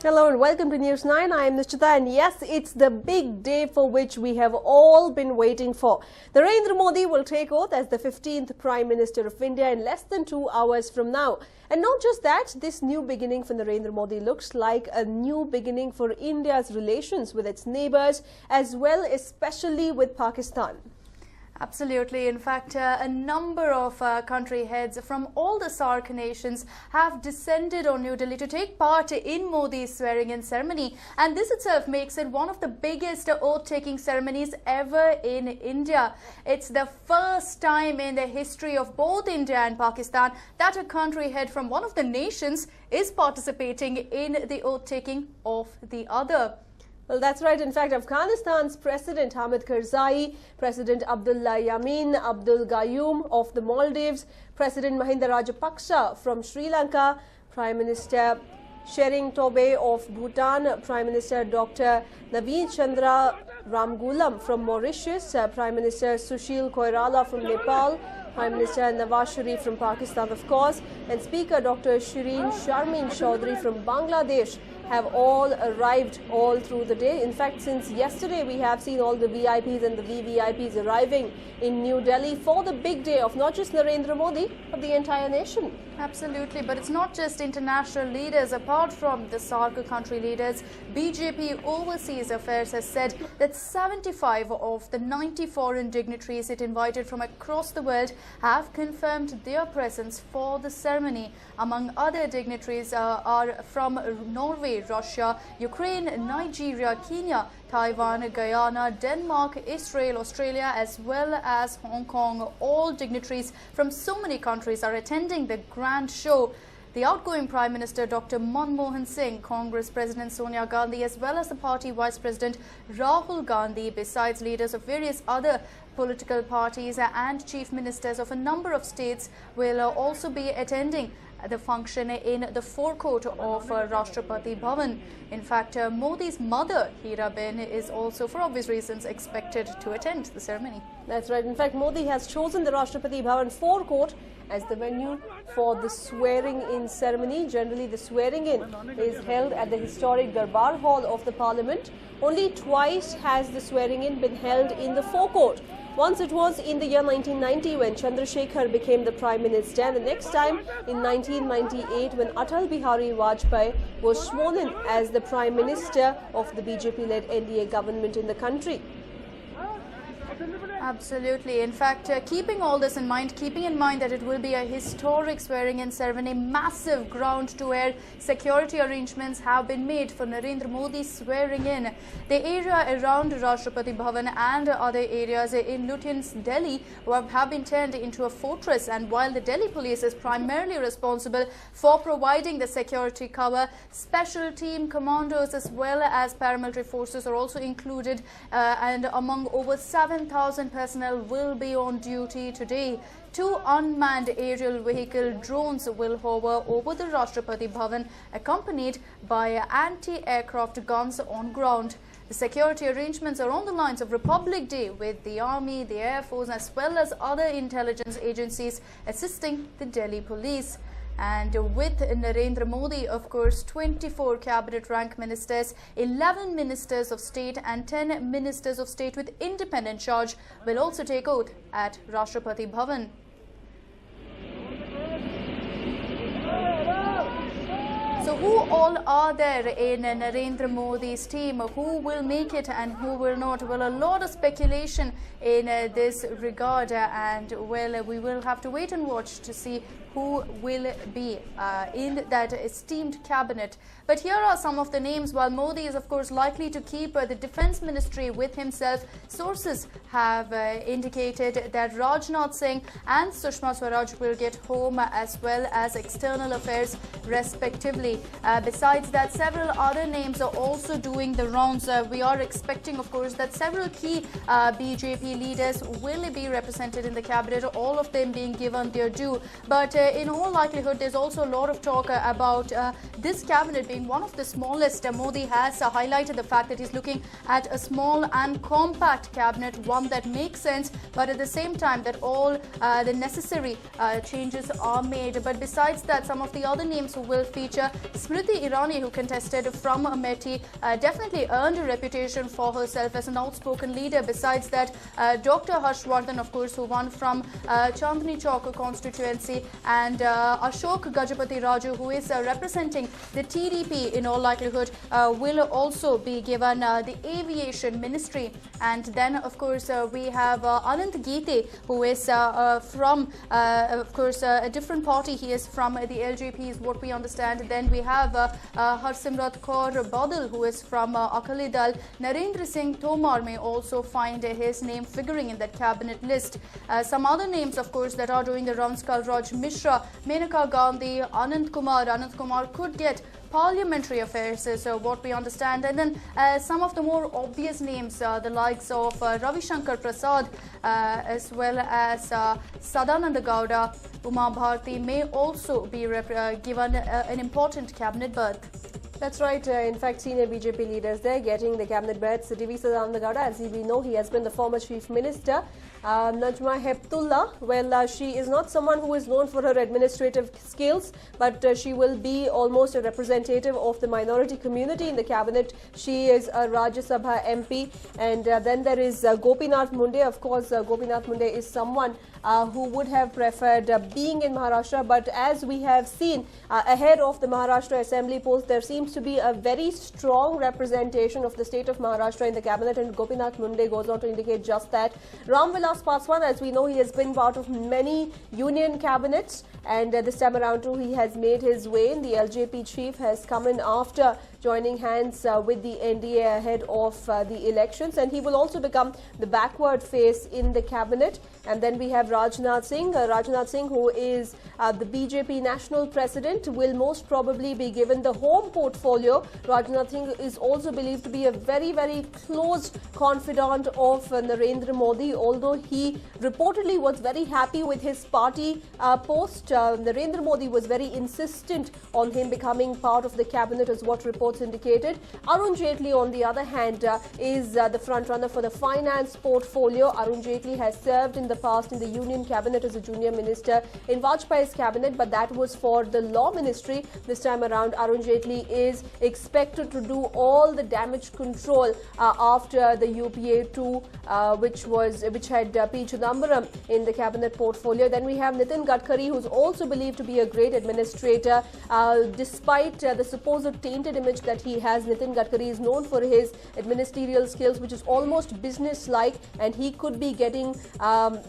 Hello and welcome to News 9. I am Nishchita, and yes, it's the big day for which we have all been waiting for. Narendra Modi will take oath as the 15th Prime Minister of India in less than 2 hours from now. And not just that, this new beginning for Narendra Modi looks like a new beginning for India's relations with its neighbours as well, especially with Pakistan. Absolutely. In fact, a number of country heads from all the SAARC nations have descended on New Delhi to take part in Modi's swearing-in ceremony. And this itself makes it one of the biggest oath-taking ceremonies ever in India. It's the first time in the history of both India and Pakistan that a country head from one of the nations is participating in the oath-taking of the other. Well, that's right. In fact, Afghanistan's President Hamid Karzai, President Abdullah Yamin Abdul Gayoom of the Maldives, President Mahinda Rajapaksa from Sri Lanka, Prime Minister Shering Tobe of Bhutan, Prime Minister Dr. Naveen Chandra Ramgoolam from Mauritius, Prime Minister Sushil Koirala from Nepal, Prime Minister Nawaz Sharif from Pakistan, of course, and Speaker Dr. Shireen Sharmin Chaudhry from Bangladesh have all arrived all through the day. In fact, since yesterday we have seen all the VIPs and the VVIPs arriving in New Delhi for the big day of not just Narendra Modi, but the entire nation. Absolutely, but it's not just international leaders. Apart from the SAARC country leaders, BJP Overseas Affairs has said that 75 of the 90 foreign dignitaries it invited from across the world have confirmed their presence for the ceremony. Among other dignitaries are from Norway, Russia, Ukraine, Nigeria, Kenya, Taiwan, Guyana, Denmark, Israel, Australia, as well as Hong Kong. All dignitaries from so many countries are attending the grand show. The outgoing Prime Minister Dr. Manmohan Singh, Congress President Sonia Gandhi, as well as the party Vice President Rahul Gandhi, besides leaders of various other political parties and chief ministers of a number of states, will also be attending the function in the forecourt of Rashtrapati Bhavan. In fact, Modi's mother, Hiraben, is also, for obvious reasons, expected to attend the ceremony. That's right. In fact, Modi has chosen the Rashtrapati Bhavan forecourt as the venue for the swearing-in ceremony. Generally, the swearing-in is held at the historic Darbar Hall of the Parliament. Only twice has the swearing-in been held in the forecourt. Once it was in the year 1990 when Chandrasekhar became the Prime Minister, and the next time in 1998 when Atal Bihari Vajpayee was sworn in as the Prime Minister of the BJP-led NDA government in the country. Absolutely. In fact, keeping all this in mind, keeping in mind that it will be a historic swearing-in ceremony, massive ground-to-air security arrangements have been made for Narendra Modi's swearing-in. The area around Rashtrapati Bhavan and other areas in Lutyens, Delhi have been turned into a fortress, and while the Delhi police is primarily responsible for providing the security cover, special team commandos as well as paramilitary forces are also included, and among over 7,000 personnel will be on duty today. 2 unmanned aerial vehicle drones will hover over the Rashtrapati Bhavan, accompanied by anti-aircraft guns on ground. The security arrangements are on the lines of Republic Day, with the Army, the Air Force, as well as other intelligence agencies assisting the Delhi police. And with Narendra Modi, of course, 24 cabinet rank ministers, 11 ministers of state and 10 ministers of state with independent charge will also take oath at Rashtrapati Bhavan. So who all are there in Narendra Modi's team? Who will make it and who will not? Well, a lot of speculation in this regard, and well, we will have to wait and watch to see who will be in that esteemed cabinet. But here are some of the names. While Modi is of course likely to keep the defense ministry with himself, sources have indicated that Rajnath Singh and Sushma Swaraj will get home as well as external affairs respectively. Besides that, several other names are also doing the rounds. We are expecting, of course, that several key BJP leaders will be represented in the cabinet, all of them being given their due. But in all likelihood, there's also a lot of talk about this cabinet being one of the smallest. Modi has highlighted the fact that he's looking at a small and compact cabinet, one that makes sense, but at the same time that all the necessary changes are made. But besides that, some of the other names who will feature: Smriti Irani, who contested from Amethi, definitely earned a reputation for herself as an outspoken leader. Besides that, Dr. Harshvardhan, of course, who won from Chandni Chowk constituency, and Ashok Gajapati Raju, who is representing the TDP in all likelihood, will also be given the aviation ministry. And then, of course, we have Anand Geete, who is from, of course, a different party. He is from the LJP, is what we understand. Then we have Harsimrat Kaur Badal, who is from Akali Dal. Narendra Singh Tomar may also find his name figuring in that cabinet list. Some other names, of course, that are doing the rounds: Kalraj Mishra, Menaka Gandhi, Anand Kumar. Anand Kumar could get parliamentary affairs, is what we understand. And then some of the more obvious names, the likes of Ravi Shankar Prasad, as well as Sadananda Gowda, Uma Bharti may also be given an important cabinet berth. That's right. In fact, senior BJP leaders there getting the cabinet berths. TV Sadananda Gowda, as we know, he has been the former chief minister. Najma Heptullah, well, she is not someone who is known for her administrative skills, but she will be almost a representative of the minority community in the cabinet. She is a Rajya Sabha MP. And then there is Gopinath Munde. Of course, Gopinath Munde is someone who would have preferred being in Maharashtra, but as we have seen ahead of the Maharashtra Assembly polls, there seems to be a very strong representation of the state of Maharashtra in the cabinet, and Gopinath Munde goes on to indicate just that. Ram Vilas Paswan, as we know, he has been part of many union cabinets, and this time around too he has made his way in. The LJP chief has come in after joining hands with the NDA ahead of the elections, and he will also become the backward face in the cabinet. And then we have Rajnath Singh. Rajnath Singh, who is the BJP national president, will most probably be given the home portfolio. Rajnath Singh is also believed to be a very, very close confidant of Narendra Modi, although he reportedly was very happy with his party post. Narendra Modi was very insistent on him becoming part of the cabinet, as what reports indicated. Arun Jaitley, on the other hand, is the front runner for the finance portfolio. Arun Jaitley has served in the past in the union cabinet as a junior minister in Vajpayee's cabinet, but that was for the law ministry. This time around, Arun Jaitley is expected to do all the damage control after the UPA 2, which had P. Chidambaram in the cabinet portfolio. Then we have Nitin Gadkari, who's also believed to be a great administrator. Despite the supposed tainted image that he has, Nitin Gadkari is known for his administerial skills, which is almost business-like, and he could be getting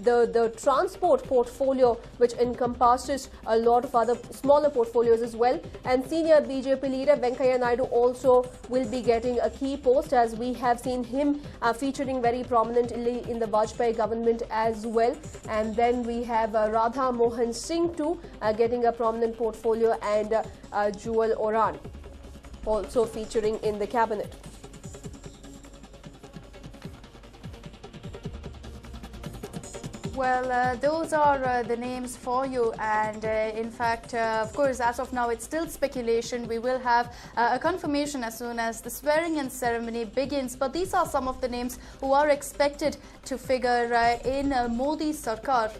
the transport portfolio, which encompasses a lot of other smaller portfolios as well. And senior BJP leader Venkaiah Naidu also will be getting a key post, as we have seen him featuring very prominently in the Vajpayee government as well. And then we have Radha Mohan Singh too getting a prominent portfolio, and Jewel Oran also featuring in the cabinet. Well, those are the names for you, and in fact, of course, as of now, it's still speculation. We will have a confirmation as soon as the swearing-in ceremony begins, but these are some of the names who are expected to figure in Modi's Sarkar.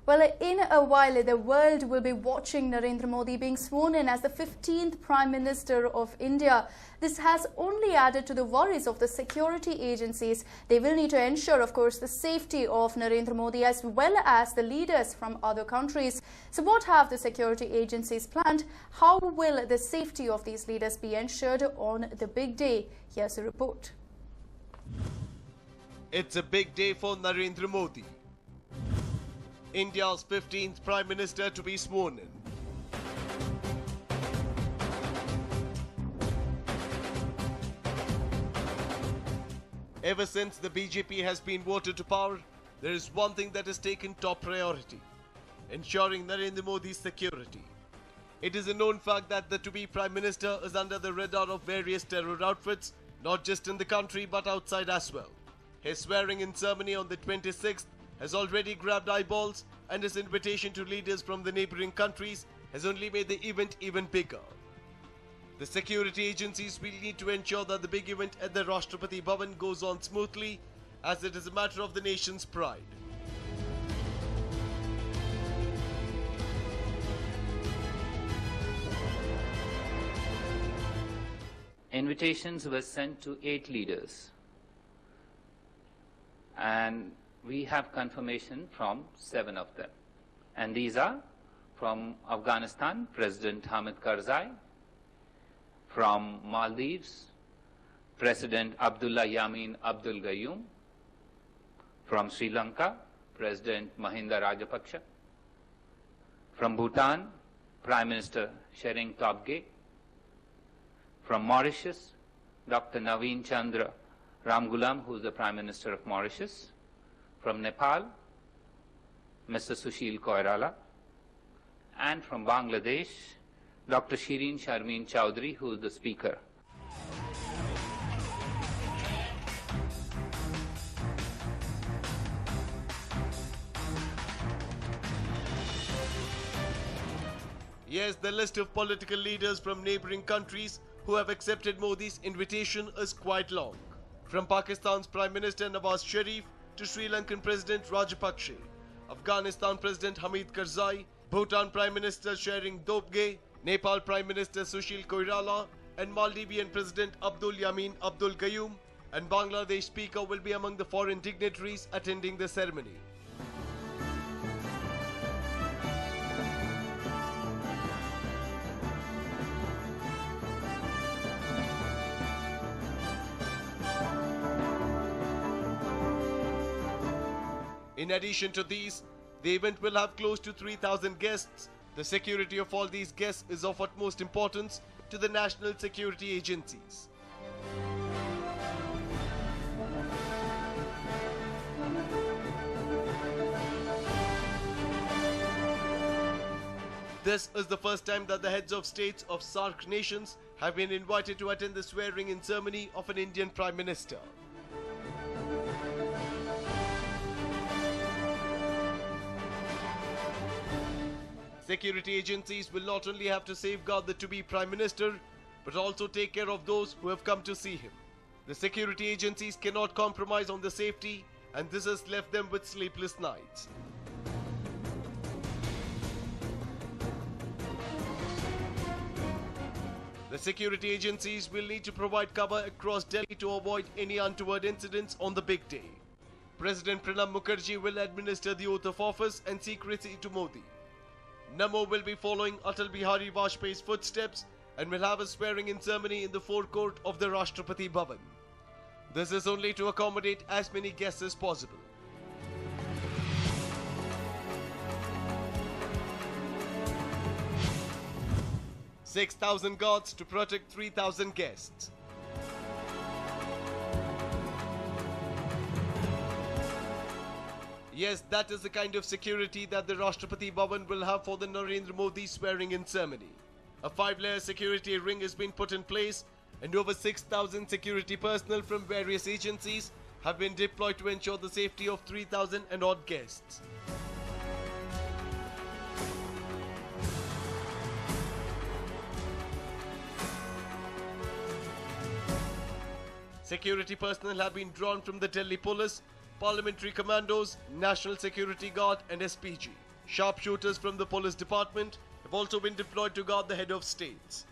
Well, in a while, the world will be watching Narendra Modi being sworn in as the 15th Prime Minister of India. This has only added to the worries of the security agencies. They will need to ensure, of course, the safety of Narendra Modi as well as the leaders from other countries. So what have the security agencies planned? How will the safety of these leaders be ensured on the big day? Here's a report. It's a big day for Narendra Modi, India's 15th Prime Minister to be sworn in. Ever since the BJP has been voted to power, there is one thing that has taken top priority: ensuring Narendra Modi's security. It is a known fact that the to-be Prime Minister is under the radar of various terror outfits, not just in the country but outside as well. His swearing-in ceremony on the 26th has already grabbed eyeballs, and his invitation to leaders from the neighboring countries has only made the event even bigger. The security agencies will need to ensure that the big event at the Rashtrapati Bhavan goes on smoothly, as it is a matter of the nation's pride. invitations were sent to 8 leaders, and we have confirmation from 7 of them. And these are from Afghanistan, President Hamid Karzai; from Maldives, President Abdullah Yamin Abdul Gayoom; from Sri Lanka, President Mahinda Rajapaksa; from Bhutan, Prime Minister Tshering Tobgay; from Mauritius, Dr. Naveen Chandra Ramgoolam, who is the Prime Minister of Mauritius; from Nepal, Mr. Sushil Koirala; and from Bangladesh, Dr. Shireen Sharmeen Chowdhury, who is the Speaker. Yes, the list of political leaders from neighboring countries who have accepted Modi's invitation is quite long. From Pakistan's Prime Minister Nawaz Sharif to Sri Lankan President Rajapaksa, Afghanistan President Hamid Karzai, Bhutan Prime Minister Tshering Tobgay, Nepal Prime Minister Sushil Koirala, and Maldivian President Abdul Yamin Abdul Gayoom, and Bangladesh Speaker will be among the foreign dignitaries attending the ceremony. In addition to these, the event will have close to 3,000 guests. The security of all these guests is of utmost importance to the national security agencies. This is the first time that the heads of states of SAARC nations have been invited to attend the swearing-in ceremony of an Indian Prime Minister. Security agencies will not only have to safeguard the to-be Prime Minister, but also take care of those who have come to see him. The security agencies cannot compromise on the safety, and this has left them with sleepless nights. The security agencies will need to provide cover across Delhi to avoid any untoward incidents on the big day. President Pranab Mukherjee will administer the oath of office and secrecy to Modi. Namo will be following Atal Bihari Vajpayee's footsteps and will have a swearing-in ceremony in the forecourt of the Rashtrapati Bhavan. This is only to accommodate as many guests as possible. "6,000 guards to protect 3,000 guests. Yes, that is the kind of security that the Rashtrapati Bhavan will have for the Narendra Modi swearing-in ceremony. A 5-layer security ring has been put in place, and over 6,000 security personnel from various agencies have been deployed to ensure the safety of 3,000 and odd guests. Security personnel have been drawn from the Delhi Police, Parliamentary Commandos, National Security Guard and SPG. Sharpshooters from the police department have also been deployed to guard the head of states.